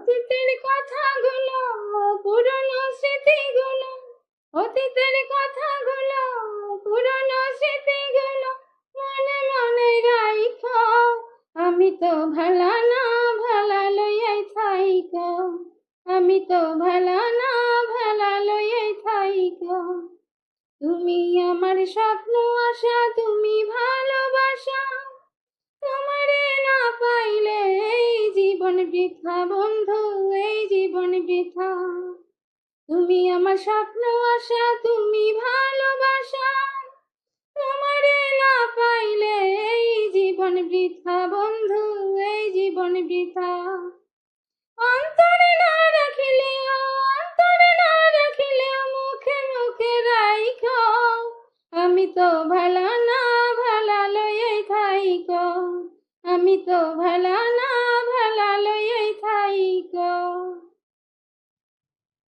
অতীতের কথাগুলো, পুরনো স্মৃতিগুলো, অতীতের কথাগুলো, পুরনো স্মৃতিগুলো মনে মনে রাইখো। আমি তো ভালা না, ভালা লইয়াই থাইকো। আমি তো ভালা না, ভালা লইয়াই থাইকো। তুমি আমার স্বপ্ন আশা, তুমি ভালোবাসা। তোমারে না পাইলে এই জীবন বৃথা বন্ধু, এই জীবন বৃথা। তুমি আমার স্বপ্ন আশা, তুমি ভালোবাসা। তোমারে না পাইলে এই জীবন বৃথা বন্ধু, এই জীবন বৃথা। অন্তরে না রাখিলেও, অন্তরে না রাখিলেও মুখে মুখে রাইখো। আমি তো ভালা না, ভালা লইয়াই থাইকো। আমি তো ভালা